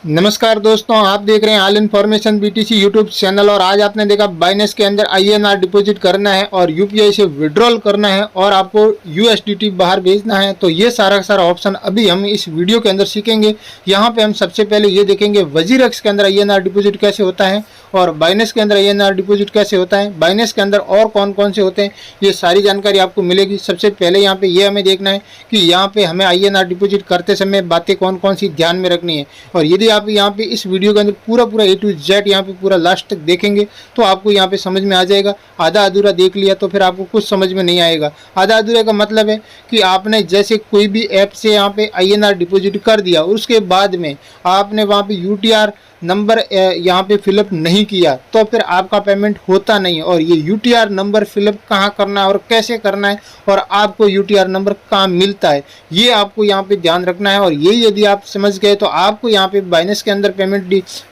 नमस्कार दोस्तों, आप देख रहे हैं all information BTC YouTube channel. और आज आपने देखा बाइनेंस के अंदर आईएनआर डिपॉजिट करना है और यूपीआई से विड्रॉल करना है और आपको यूएसडीटी बाहर भेजना है। तो ये सारा ऑप्शन अभी हम इस वीडियो के अंदर सीखेंगे। यहाँ पे हम सबसे पहले ये देखेंगे वजीरेक्स के अंदर आईएनआर डिपॉजिट कैसे होता है और बाइनेंस के अंदर आईएनआर डिपॉजिट कैसे होता है, बाइनेंस के अंदर और कौन कौन से होते हैं, ये सारी जानकारी आपको मिलेगी। सबसे पहले यहाँ पे ये हमें देखना है कि यहाँ पे हमें आईएनआर डिपॉजिट करते समय बातें कौन कौन सी ध्यान में रखनी है। और यदि आप यहाँ पे इस वीडियो के अंदर पूरा A to Z यहाँ पे पूरा लास्ट तक देखेंगे तो आपको यहाँ पे समझ में आ जाएगा। आधा अधूरा देख लिया तो फिर आपको कुछ समझ में नहीं आएगा। आधा अधूरा का मतलब है कि आपने जैसे कोई भी ऐप से यहाँ पे आईएनआर डिपॉजिट कर दिया, उसके बाद में आपने वहाँ पे यूटीआर नंबर यहाँ पे फिलअप नहीं किया तो फिर आपका पेमेंट होता नहीं है। और ये यूटीआर नंबर फिलअप कहाँ करना है और कैसे करना है और आपको यूटीआर नंबर कहाँ मिलता है, ये आपको यहाँ पे ध्यान रखना है। और ये यदि आप समझ गए तो आपको यहाँ पे बाइनेंस के अंदर पेमेंट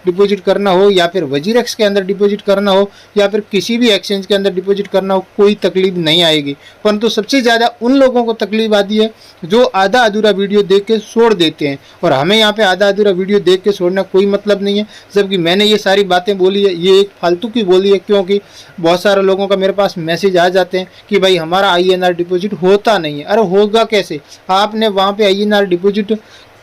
डिपॉजिट करना हो या फिर वजीरेक्स के अंदर डिपॉजिट करना हो या फिर किसी भी एक्सचेंज के अंदर डिपॉजिट करना हो, कोई तकलीफ नहीं आएगी। परंतु सबसे ज़्यादा उन लोगों को तकलीफ आती है जो आधा अधूरा वीडियो देख के छोड़ देते हैं। और हमें यहाँ पे आधा अधूरा वीडियो देख के छोड़ना कोई मतलब नहीं है। जबकि मैंने ये सारी बातें बोली है, ये एक फालतू की बोली है, क्योंकि बहुत सारे लोगों का मेरे पास मैसेज आ जाते हैं कि भाई हमारा आईएनआर डिपॉजिट होता नहीं है। अरे होगा कैसे? आपने वहाँ पे आईएनआर डिपॉजिट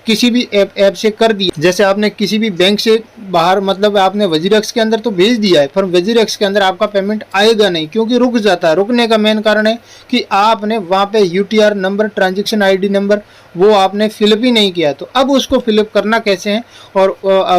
किसी भी ऐप से कर दिया, जैसे आपने किसी भी बैंक से बाहर मतलब आपने वजीरेक्स के अंदर तो भेज दिया है, पर वजीरेक्स के अंदर आपका पेमेंट आएगा नहीं, क्योंकि रुक जाता है। रुकने का मेन कारण है कि आपने वहाँ पे UTR number, transaction ID number वो आपने फिलअप ही नहीं किया। तो अब उसको फिलअप करना कैसे है और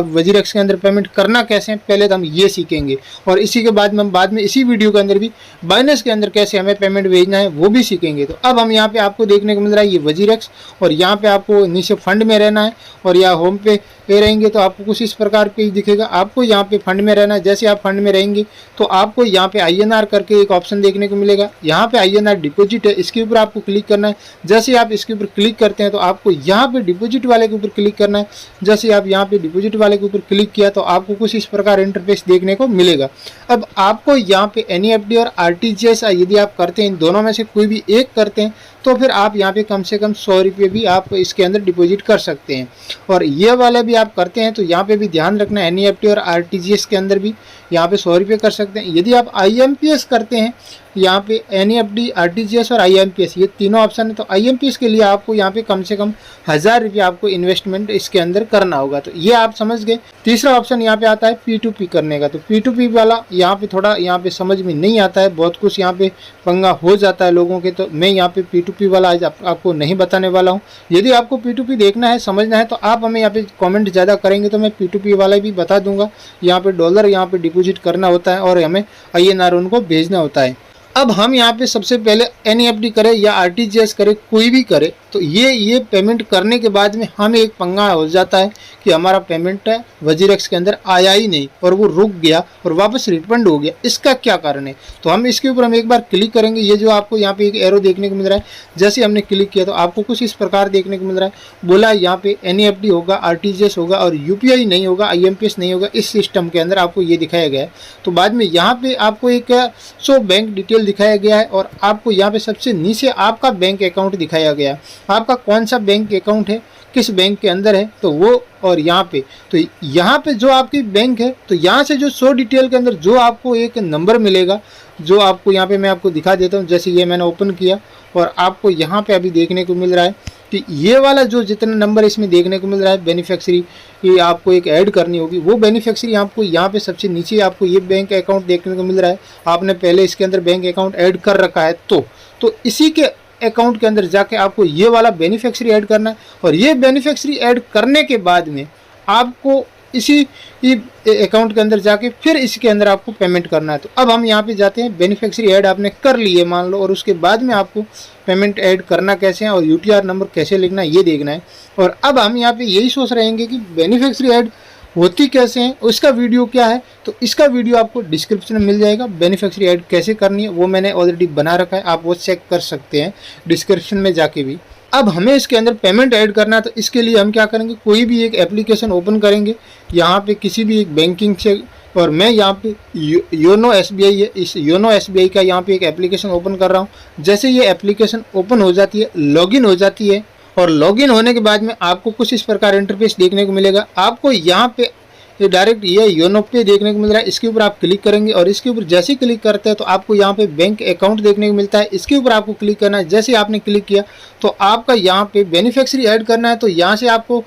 वजीरेक्स के अंदर पेमेंट करना कैसे है, पहले तो हम ये सीखेंगे। और इसी के बाद में इसी वीडियो के अंदर भी बाइनेंस के अंदर कैसे हमें पेमेंट भेजना है वो भी सीखेंगे। तो अब हम यहाँ पे आपको देखने को मिल रहा है ये वजीरेक्स, और यहाँ पे आपको नीचे फंड में रहना है और या होम पे रहेंगे तो आपको कुछ इस प्रकार पे दिखेगा। आपको यहाँ पे फंड में रहना है। जैसे आप फंड में रहेंगे तो आपको यहाँ पे आईएनआर करके एक ऑप्शन देखने को मिलेगा। यहाँ पे आईएनआर डिपॉजिट है, इसके ऊपर आपको क्लिक करना है। जैसे आप इसके ऊपर क्लिक करते हैं तो आपको यहाँ पे डिपॉजिट वाले के ऊपर क्लिक करना है। जैसे आप यहाँ पे डिपॉजिट वाले के ऊपर क्लिक किया तो आपको कुछ इस प्रकार इंटरफेस देखने को मिलेगा। अब आपको यहाँ पे एनईएफटी और आरटीजीएस यदि आप करते हैं, इन दोनों में से कोई भी एक करते हैं तो फिर आप यहाँ पे कम से कम 100 रुपये भी आप इसके अंदर डिपॉजिट कर सकते हैं। और ये वाला भी आप करते हैं तो यहाँ पे भी ध्यान रखना है, एनईएफटी और आरटीजीएस के अंदर भी यहाँ पे 100 रुपये कर सकते हैं। यदि आप आईएमपीएस करते हैं, यहाँ पे एनईएफटी, आरटीजीएस और आईएमपीएस ये तीनों ऑप्शन है, तो आईएमपीएस के लिए आपको यहाँ पे कम से कम 1000 रुपये आपको इन्वेस्टमेंट इसके अंदर करना होगा। तो ये आप समझ गए। तीसरा ऑप्शन यहाँ पे आता है P2P करने का। तो P2P वाला यहाँ पे थोड़ा यहाँ पे समझ में नहीं आता है, बहुत कुछ यहाँ पे पंगा हो जाता है लोगों के। तो मैं यहाँ पे P2P वाला आज आपको नहीं बताने वाला हूँ। यदि आपको P2P देखना है, समझना है, तो आप हमें यहाँ पे कमेंट ज़्यादा करेंगे तो मैं P2P वाला भी बता दूंगा। यहाँ पे डॉलर यहाँ पे डिपॉजिट करना होता है और हमें आईएनआर उनको भेजना होता है। अब हम यहाँ पे सबसे पहले एनईएफटी करें या आरटीजीएस करें, कोई भी करे, तो ये पेमेंट करने के बाद में हमें एक पंगा हो जाता है कि हमारा पेमेंट वजीरेक्स के अंदर आया ही नहीं और वो रुक गया और वापस रिफंड हो गया। इसका क्या कारण है? तो हम इसके ऊपर एक बार क्लिक करेंगे। ये जो आपको यहाँ पे एक एरो देखने को मिल रहा है, जैसे हमने क्लिक किया तो आपको कुछ इस प्रकार देखने को मिल रहा है। बोला यहाँ पे एनईएफटी होगा, आरटीजीएस होगा और यूपीआई नहीं होगा, आईएमपीएस नहीं होगा। इस सिस्टम के अंदर आपको ये दिखाया गया है। तो बाद में यहाँ पे आपको एक शो बैंक डिटेल दिखाया गया है और आपको यहाँ पे सबसे नीचे आपका बैंक अकाउंट दिखाया गया है। आपका कौन सा बैंक अकाउंट है, किस बैंक के अंदर है, तो वो और यहाँ पे जो आपकी बैंक है, तो यहाँ से जो शो डिटेल के अंदर जो आपको एक नंबर मिलेगा, जो आपको यहाँ पे मैं आपको दिखा देता हूँ। जैसे ये मैंने ओपन किया और आपको यहाँ पे अभी देखने को मिल रहा है कि ये वाला जो जितना नंबर इसमें देखने को मिल रहा है बेनिफिशियरी, ये आपको एक ऐड करनी होगी। वो बेनिफिशियरी आपको यहाँ पे सबसे नीचे आपको ये बैंक अकाउंट देखने को मिल रहा है। आपने पहले इसके अंदर बैंक अकाउंट ऐड कर रखा है तो इसी के अकाउंट के अंदर जाके आपको ये वाला बेनिफिशियरी ऐड करना है। और ये बेनिफिशियरी ऐड करने के बाद में आपको इसी अकाउंट के अंदर जाके फिर इसके अंदर आपको पेमेंट करना है। तो अब हम यहाँ पे जाते हैं। बेनिफिशियरी ऐड आपने कर लिए मान लो, और उसके बाद में आपको पेमेंट ऐड करना कैसे है और यूटीआर नंबर कैसे लिखना है ये देखना है। और अब हम यहाँ पे यही सोच रहेंगे कि बेनिफिशियरी ऐड होती कैसे है, उसका वीडियो क्या है, तो इसका वीडियो आपको डिस्क्रिप्शन में मिल जाएगा। बेनिफिशियरी ऐड कैसे करनी है वो मैंने ऑलरेडी बना रखा है, आप वो चेक कर सकते हैं डिस्क्रिप्शन में जाके भी। अब हमें इसके अंदर पेमेंट ऐड करना है, तो इसके लिए हम क्या करेंगे, कोई भी एक एप्लीकेशन ओपन करेंगे यहाँ पे किसी भी एक बैंकिंग से। और मैं यहाँ पे योनो एसबीआई है, इस योनो एसबीआई का यहाँ पे एक एप्लीकेशन ओपन कर रहा हूँ। जैसे ये एप्लीकेशन ओपन हो जाती है, लॉगिन हो जाती है, और लॉगिन होने के बाद में आपको कुछ इस प्रकार इंटरफेस देखने को मिलेगा। आपको यहाँ पे ये डायरेक्ट ये योनो पे देखने को मिल रहा है, इसके ऊपर आप क्लिक करेंगे और इसके ऊपर जैसे ही क्लिक करते हैं तो आपको यहाँ पे बैंक अकाउंट देखने को मिलता है। इसके ऊपर आपको क्लिक करना है। जैसे आपने क्लिक किया तो आपका यहाँ पे बेनिफिशियरी ऐड करना है, तो यहाँ से आपको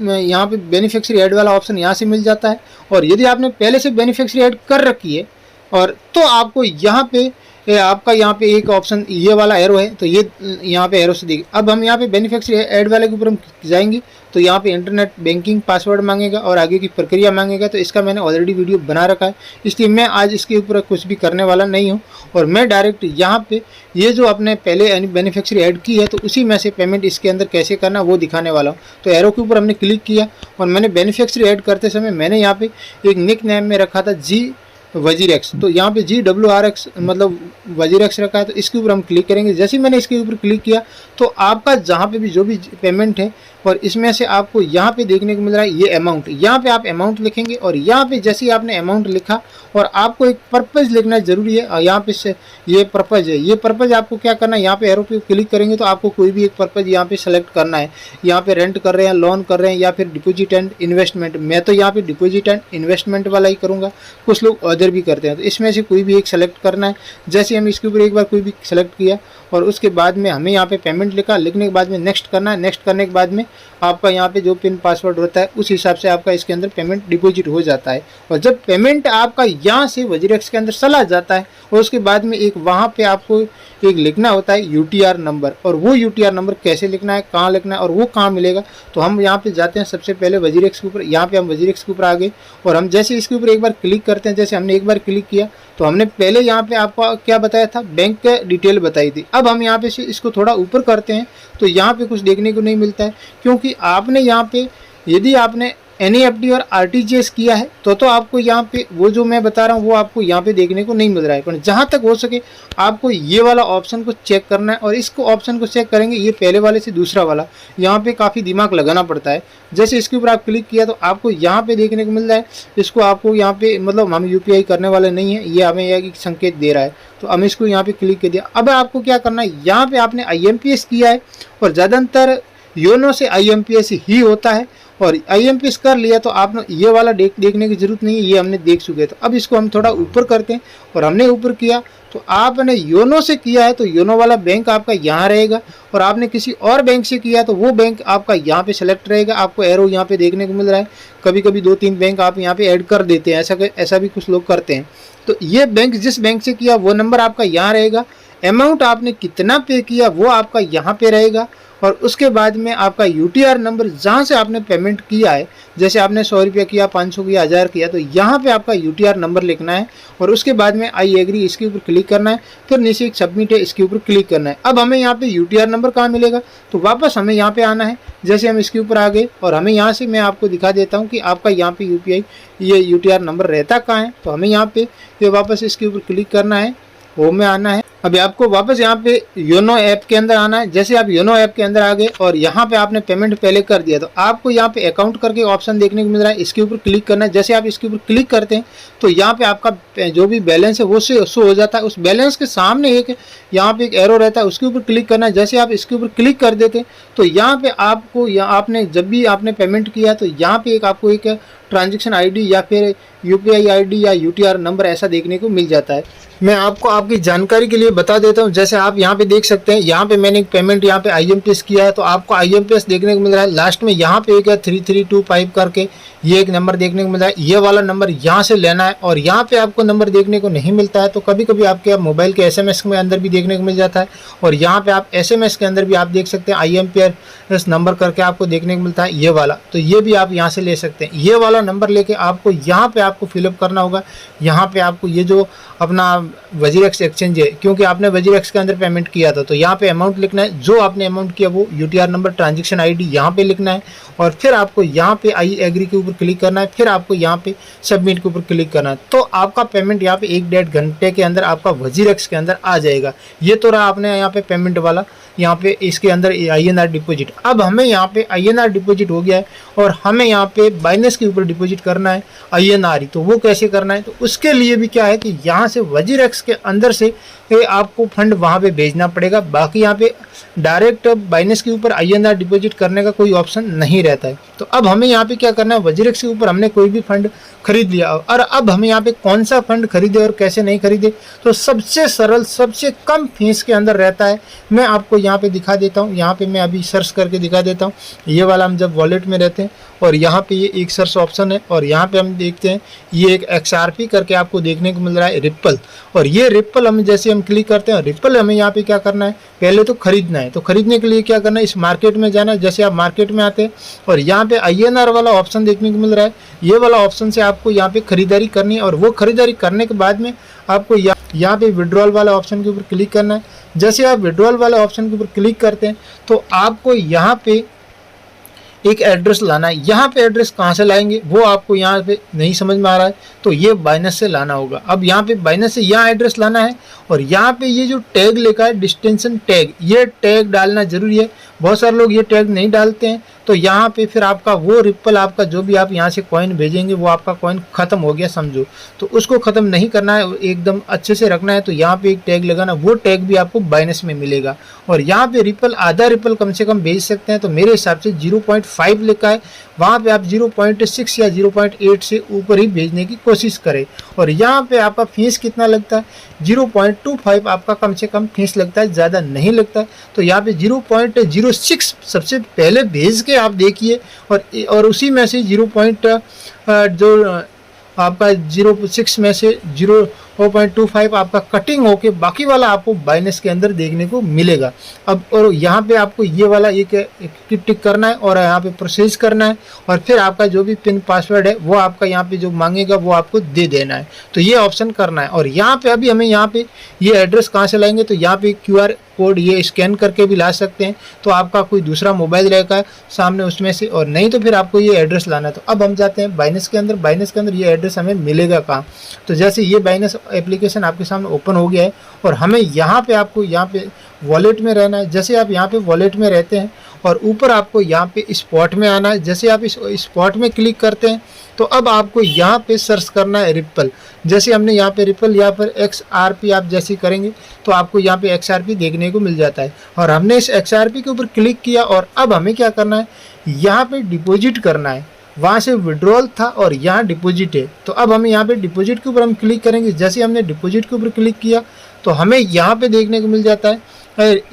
यहाँ पे बेनिफिशियरी ऐड वाला ऑप्शन यहाँ से मिल जाता है। और यदि आपने पहले से बेनिफिशियरी ऐड कर रखी है और तो आपको यहाँ पे आपका यहाँ पे एक ऑप्शन ये वाला एरो है, तो ये यहाँ पे एरो से देखिए। अब हम यहाँ पे बेनिफिशियरी ऐड वाले के ऊपर हम जाएंगे तो यहाँ पे इंटरनेट बैंकिंग पासवर्ड मांगेगा और आगे की प्रक्रिया मांगेगा। तो इसका मैंने ऑलरेडी वीडियो बना रखा है, इसलिए मैं आज इसके ऊपर कुछ भी करने वाला नहीं हूँ। और मैं डायरेक्ट यहाँ पे ये जो आपने पहले बेनिफिशियरी ऐड की है तो उसी में से पेमेंट इसके अंदर कैसे करना वो दिखाने वाला हूँ। तो एरो के ऊपर हमने क्लिक किया और मैंने बेनिफिशियरी ऐड करते समय मैंने यहाँ पे एक निक नेम में रखा था जी वजीरेक्स, तो यहाँ पे GWRX मतलब वजीरेक्स रखा है। तो इसके ऊपर हम क्लिक करेंगे। जैसे ही मैंने इसके ऊपर क्लिक किया तो आपका जहाँ पे भी जो भी पेमेंट है और इसमें से आपको यहाँ पे देखने को मिल रहा है ये अमाउंट, यहाँ पे आप अमाउंट लिखेंगे और यहाँ पे जैसे ही आपने अमाउंट लिखा और आपको एक पर्पज़ लिखना ज़रूरी है। और यहाँ पे से ये पर्पज़ है, ये पर्पज़ आपको क्या करना है, यहाँ पे एरो पे क्लिक करेंगे तो आपको कोई भी एक पर्पज़ यहाँ पे सेलेक्ट करना है। यहाँ पे रेंट कर रहे हैं, लोन कर रहे हैं या फिर डिपॉजिट एंड इन्वेस्टमेंट। मैं तो यहाँ पे डिपॉजिट एंड इन्वेस्टमेंट वाला ही करूँगा, कुछ लोग अदर भी करते हैं। तो इसमें से कोई भी एक सेलेक्ट करना है। जैसे हम इसके ऊपर एक बार कोई भी सेलेक्ट किया और उसके बाद में हमें यहाँ पे पेमेंट लिखने के बाद में नेक्स्ट करना है। नेक्स्ट करने के बाद में आपका यहाँ पे जो पिन पासवर्ड होता है उस हिसाब से आपका इसके अंदर पेमेंट डिपॉजिट हो जाता है। और जब पेमेंट आपका यहाँ से वजीरेक्स के अंदर चला जाता है और उसके बाद में एक वहाँ पे आपको एक लिखना होता है UTR नंबर। और वो UTR नंबर कैसे लिखना है, कहाँ लिखना है और वो कहाँ मिलेगा, तो हम यहाँ पे जाते हैं सबसे पहले वजीरेक्स के ऊपर। यहाँ पे हम वजीरेक्स के ऊपर आ गए और हम जैसे इसके ऊपर एक बार क्लिक करते हैं, जैसे हमने एक बार क्लिक किया तो हमने पहले यहाँ पे आपको क्या बताया था, बैंक का डिटेल बताई थी। अब हम यहाँ पे से इसको थोड़ा ऊपर करते हैं तो यहाँ पे कुछ देखने को नहीं मिलता है, क्योंकि आपने यहाँ पे यदि आपने NEFT और RTGS किया है तो आपको यहाँ पे वो जो मैं बता रहा हूँ वो आपको यहाँ पे देखने को नहीं मिल रहा है। पर जहाँ तक हो सके आपको ये वाला ऑप्शन को चेक करना है और इसको ऑप्शन को चेक करेंगे ये पहले वाले से दूसरा वाला, यहाँ पे काफ़ी दिमाग लगाना पड़ता है। जैसे इसके ऊपर आप क्लिक किया तो आपको यहाँ पे देखने को मिल रहा है, इसको आपको यहाँ पे मतलब हम UPI करने वाले नहीं है, ये हमें यह संकेत दे रहा है। तो हम इसको यहाँ पे क्लिक कर दिया। अब आपको क्या करना है, यहाँ पे आपने IMPS किया है और ज़्यादातर योनो से IMPS ही होता है और IMPS कर लिया तो आपने ये वाला देखने की जरूरत नहीं है, ये हमने देख चुके। तो अब इसको हम थोड़ा ऊपर करते हैं और हमने ऊपर किया तो आपने योनो से किया है तो योनो वाला बैंक आपका यहाँ रहेगा और आपने किसी और बैंक से किया तो वो बैंक आपका यहाँ पे सेलेक्ट रहेगा। आपको एरो यहाँ पे देखने को मिल रहा है। कभी कभी 2-3 बैंक आप यहाँ पे ऐड कर देते हैं, ऐसा भी कुछ लोग करते हैं। तो ये बैंक जिस बैंक से किया वो नंबर आपका यहाँ रहेगा। अमाउंट आपने कितना पे किया वो आपका यहाँ पे रहेगा और उसके बाद में आपका UTR नंबर जहाँ से आपने पेमेंट किया है, जैसे आपने 100 रुपया किया, 500 किया, 1000 किया, तो यहाँ पे आपका UTR नंबर लिखना है और उसके बाद में आई एग्री इसके ऊपर क्लिक करना है। फिर नीचे एक सबमिट है इसके ऊपर क्लिक करना है। अब हमें यहाँ पे UTR नंबर कहाँ मिलेगा, तो वापस हमें यहाँ पे आना है। जैसे हम इसके ऊपर आ गए और हमें यहाँ से मैं आपको दिखा देता हूँ कि आपका यहाँ पे UPI ये UTR नंबर रहता कहाँ है। तो हमें यहाँ पे वापस इसके ऊपर क्लिक करना है, होम में आना है। अभी आपको वापस यहाँ पे योनो ऐप के अंदर आना है। जैसे आप योनो ऐप के अंदर आ गए और यहाँ पे आपने पेमेंट पहले कर दिया तो आपको यहाँ पे अकाउंट करके ऑप्शन देखने को मिल रहा है, इसके ऊपर क्लिक करना है। जैसे आप इसके ऊपर क्लिक करते हैं तो यहाँ पे आपका जो भी बैलेंस है वो शो हो जाता है। उस बैलेंस के सामने एक यहाँ पे एक एरो रहता है, उसके ऊपर क्लिक करना है। जैसे आप इसके ऊपर क्लिक कर देते हैं तो यहाँ पे आपको आपने जब भी आपने पेमेंट किया तो यहाँ पे आपको एक ट्रांजेक्शन ID या फिर UPI ID या UTR नंबर ऐसा देखने को मिल जाता है। मैं आपको आपकी जानकारी के लिए बता देता हूं। जैसे आप यहां पे देख सकते हैं, यहां पे मैंने एक पेमेंट यहां पे IMPS किया है तो आपको IMPS देखने को मिल रहा है। लास्ट में यहां पे एक 3325 करके ये एक नंबर देखने को मिल रहा है। ये वाला नंबर यहां से लेना है और यहां पे आपको नंबर देखने को नहीं मिलता है तो कभी कभी आपके मोबाइल के SMS में अंदर भी देखने को मिल जाता है। और यहाँ पे आप SMS के अंदर भी आप देख सकते हैं IMPS नंबर करके आपको देखने को मिलता है ये वाला, तो ये भी आप यहाँ से ले सकते हैं। ये वाला नंबर लेके आपको यहाँ पे आपको फिलअप करना होगा। यहाँ पे आपको ये जो अपना वजीरेक्स एक्सचेंज है, क्योंकि आपने वजीरेक्स के अंदर पेमेंट किया था तो यहाँ पे अमाउंट लिखना है। जो आपने अमाउंट किया वो UTR नंबर ट्रांजेक्शन ID यहाँ पे लिखना है और फिर आपको यहाँ पे आई एग्री के ऊपर क्लिक करना है। फिर आपको यहाँ पे सबमिट के ऊपर क्लिक करना है तो आपका पेमेंट यहाँ पे 1-1.5 घंटे के अंदर आपका वजीरेक्स के अंदर आ जाएगा। ये तो रहा आपने यहाँ पे पेमेंट वाला, यहाँ पे इसके अंदर INR डिपॉजिट। अब हमें यहाँ पे INR डिपॉजिट हो गया है और हमें यहाँ पे बाइनेंस के ऊपर डिपॉजिट करना है INR, तो वो कैसे करना है, तो उसके लिए भी क्या है कि यहाँ से वजीरेक्स के अंदर से आपको फंड वहाँ पे भेजना पड़ेगा। बाकी यहाँ पे डायरेक्ट बाइनेंस के ऊपर INR डिपॉजिट करने का कोई ऑप्शन नहीं रहता है। तो अब हमें यहाँ पे क्या करना है, वजीरेक्स के ऊपर हमने कोई भी फंड खरीद लिया और अब हमें यहाँ पे कौन सा फंड खरीदे और कैसे नहीं खरीदे, तो सबसे सरल सबसे कम फीस के अंदर रहता है। मैं आपको यहाँ पे दिखा देता हूँ, यहाँ पे मैं अभी सर्च करके दिखा देता हूँ। ये वाला हम जब वॉलेट में रहते हैं और यहाँ पे ये एक सर्च ऑप्शन है और यहाँ पे हम देखते हैं ये एक XRP करके आपको देखने को मिल रहा है रिप्पल, और ये रिप्पल हम जैसे हम क्लिक करते हैं रिप्पल हमें यहाँ पे क्या करना है, पहले तो खरीदना है। तो खरीदने के लिए क्या करना है, इस मार्केट में जाना है। जैसे आप मार्केट में आते हैं और यहाँ पे INR वाला ऑप्शन देखने को मिल रहा है, ये वाला ऑप्शन से आपको यहाँ पे खरीदारी करनी है और वो खरीदारी करने के बाद में आपको यहाँ पे विड्रॉल वाला ऑप्शन के ऊपर क्लिक करना है। जैसे आप विड्रॉल वाले ऑप्शन के ऊपर क्लिक करते हैं तो आपको यहाँ पे एक एड्रेस लाना है। यहाँ पे एड्रेस कहाँ से लाएंगे वो आपको यहाँ पे नहीं समझ में आ रहा है, तो ये बाइनेंस से लाना होगा। अब यहाँ पे बाइनेंस से यहाँ एड्रेस लाना है और यहाँ पे ये जो टैग लिखा है डिस्टेंशन टैग, ये टैग डालना जरूरी है। बहुत सारे लोग ये टैग नहीं डालते हैं, तो यहाँ पे फिर आपका वो रिप्पल आपका जो भी आप यहाँ से कॉइन भेजेंगे वो आपका कॉइन खत्म हो गया समझो। तो उसको ख़त्म नहीं करना है, एकदम अच्छे से रखना है। तो यहाँ पे एक टैग लगाना, वो टैग भी आपको बाइनेंस में मिलेगा। और यहाँ पे रिप्पल आधा रिप्पल कम से कम भेज सकते हैं, तो मेरे हिसाब से 0.5 लिखा है, वहाँ पे आप 0.6 या 0.8 से ऊपर ही भेजने की कोशिश करें। और यहाँ पे आपका फीस कितना लगता है, 0.25 आपका कम से कम फीस लगता है, ज़्यादा नहीं लगता है। तो यहाँ पे 0.06 सबसे पहले भेज के आप देखिए और उसी में से जो आपका 0.6 में से 0.25 आपका कटिंग होके बाकी वाला आपको बाइनेंस के अंदर देखने को मिलेगा। अब और यहाँ पे आपको ये वाला एक टिक करना है और यहाँ पे प्रोसेस करना है और फिर आपका जो भी पिन पासवर्ड है वो आपका यहाँ पे जो मांगेगा वो आपको दे देना है। तो ये ऑप्शन करना है और यहाँ पे अभी हमें यहाँ पे ये एड्रेस कहाँ से लाएंगे, तो यहाँ पे QR कोड ये स्कैन करके भी ला सकते हैं। तो आपका कोई दूसरा मोबाइल रहेगा सामने उसमें से, और नहीं तो फिर आपको ये एड्रेस लाना है। तो अब हम जाते हैं बाइनेंस के अंदर। बाइनेंस के अंदर ये एड्रेस हमें मिलेगा कहाँ, तो जैसे ये बाइनेंस एप्लीकेशन आपके सामने ओपन हो गया है और हमें यहाँ पे आपको यहाँ पे वॉलेट में रहना है। जैसे आप यहाँ पे वॉलेट में रहते हैं और ऊपर आपको यहाँ पे स्पॉट में आना है। जैसे आप इस स्पॉट में क्लिक करते हैं तो अब आपको यहाँ पे सर्च करना है रिप्पल। जैसे हमने यहाँ पे रिप्पल यहाँ पर XRP आप जैसे करेंगे तो आपको यहाँ पे XRP देखने को मिल जाता है और हमने इस XRP के ऊपर क्लिक किया और अब हमें क्या करना है, यहाँ पे डिपॉजिट करना है। वहाँ से विड्रॉल था और यहाँ डिपॉजिट है, तो अब हमें यहाँ पे डिपॉजिट के ऊपर हम क्लिक करेंगे। जैसे हमने डिपॉजिट के ऊपर क्लिक किया तो हमें यहाँ पे देखने को मिल जाता है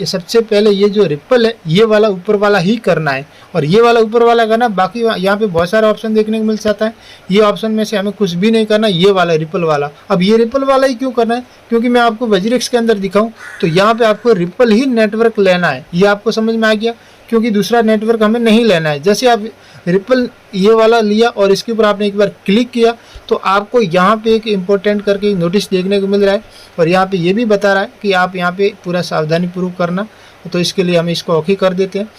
सबसे पहले ये जो रिप्पल है ये वाला ऊपर वाला ही करना है और ये वाला ऊपर वाला करना। बाकी यहाँ पे बहुत सारे ऑप्शन देखने को मिल जाता है, ये ऑप्शन में से हमें कुछ भी नहीं करना, ये वाला रिप्पल वाला। अब ये रिप्पल वाला ही क्यों करना है, क्योंकि मैं आपको वजीरेक्स के अंदर दिखाऊं तो यहाँ पे आपको रिप्पल ही नेटवर्क लेना है। ये आपको समझ में आ गया, क्योंकि दूसरा नेटवर्क हमें नहीं लेना है। जैसे आप रिप्पल ये वाला लिया और इसके ऊपर आपने एक बार क्लिक किया तो आपको यहाँ पे एक इम्पोर्टेंट करके नोटिस देखने को मिल रहा है और यहाँ पे ये भी बता रहा है कि आप यहाँ पे पूरा सावधानी पूर्वक करना। तो इसके लिए हम इसको ओके कर देते हैं।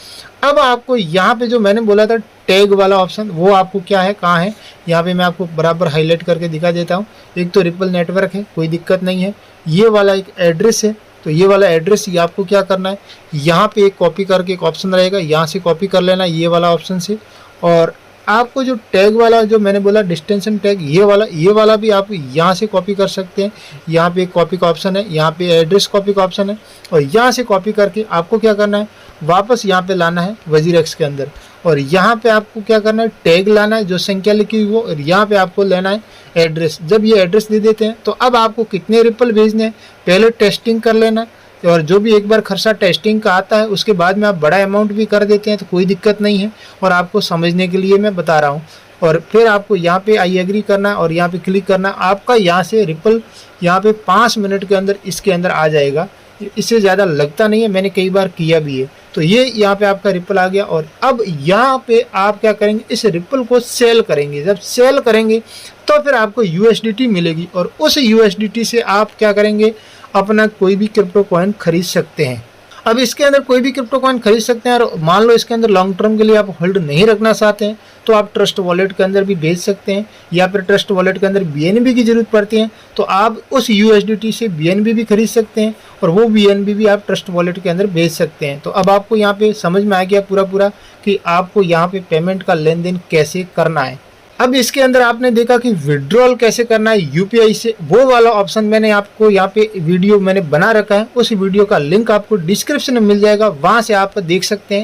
अब आपको यहाँ पे जो मैंने बोला था टैग वाला ऑप्शन वो आपको क्या है, कहाँ है, यहाँ पे मैं आपको बराबर हाईलाइट करके दिखा देता हूँ। एक तो रिप्पल नेटवर्क है, कोई दिक्कत नहीं है। ये वाला एक एड्रेस है, तो ये वाला एड्रेस ये आपको क्या करना है, यहाँ पे एक कॉपी करके एक ऑप्शन रहेगा, यहाँ से कॉपी कर लेना ये वाला ऑप्शन से। और आपको जो टैग वाला जो मैंने बोला डिस्टेंशन टैग ये वाला भी आप यहाँ से कॉपी कर सकते हैं। यहाँ पे एक कॉपी का ऑप्शन है, यहाँ पे एड्रेस कॉपी का ऑप्शन है और यहाँ से कॉपी करके आपको क्या करना है, वापस यहाँ पे लाना है वजीरेक्स के अंदर और यहाँ पे आपको क्या करना है, टैग लाना है जो संख्या लिखी हुई वो, और यहाँ पे आपको लेना है एड्रेस। जब ये एड्रेस दे देते हैं तो अब आपको कितने रिप्पल भेजने हैं पहले टेस्टिंग कर लेना है और जो भी एक बार खर्चा टेस्टिंग का आता है उसके बाद में आप बड़ा अमाउंट भी कर देते हैं तो कोई दिक्कत नहीं है, और आपको समझने के लिए मैं बता रहा हूँ। और फिर आपको यहाँ पे आई एग्री करना है और यहाँ पे क्लिक करना है। आपका यहाँ से रिप्पल यहाँ पे 5 मिनट के अंदर इसके अंदर आ जाएगा, इससे ज़्यादा लगता नहीं है, मैंने कई बार किया भी है। तो ये यहाँ पे आपका रिप्पल आ गया और अब यहाँ पे आप क्या करेंगे, इस रिप्पल को सेल करेंगे। जब सेल करेंगे तो फिर आपको USDT मिलेगी और उस USDT से आप क्या करेंगे, अपना कोई भी क्रिप्टो कॉइन खरीद सकते हैं। अब इसके अंदर कोई भी क्रिप्टो कॉइन खरीद सकते हैं और मान लो इसके अंदर लॉन्ग टर्म के लिए आप होल्ड नहीं रखना चाहते हैं तो आप ट्रस्ट वॉलेट के अंदर भी भेज सकते हैं, या फिर ट्रस्ट वॉलेट के अंदर BNB की ज़रूरत पड़ती है तो आप उस USDT से BNB भी खरीद सकते हैं और वो BNB भी आप ट्रस्ट वॉलेट के अंदर भेज सकते हैं। तो अब आपको यहाँ पे समझ में आ गया पूरा कि आपको यहाँ पे पेमेंट का लेन देन कैसे करना है। अब इसके अंदर आपने देखा कि विड्रॉल कैसे करना है यूपीआई से, वो वाला ऑप्शन मैंने आपको यहाँ पे वीडियो मैंने बना रखा है। उस वीडियो का लिंक आपको डिस्क्रिप्शन में मिल जाएगा, वहां से आप देख सकते हैं।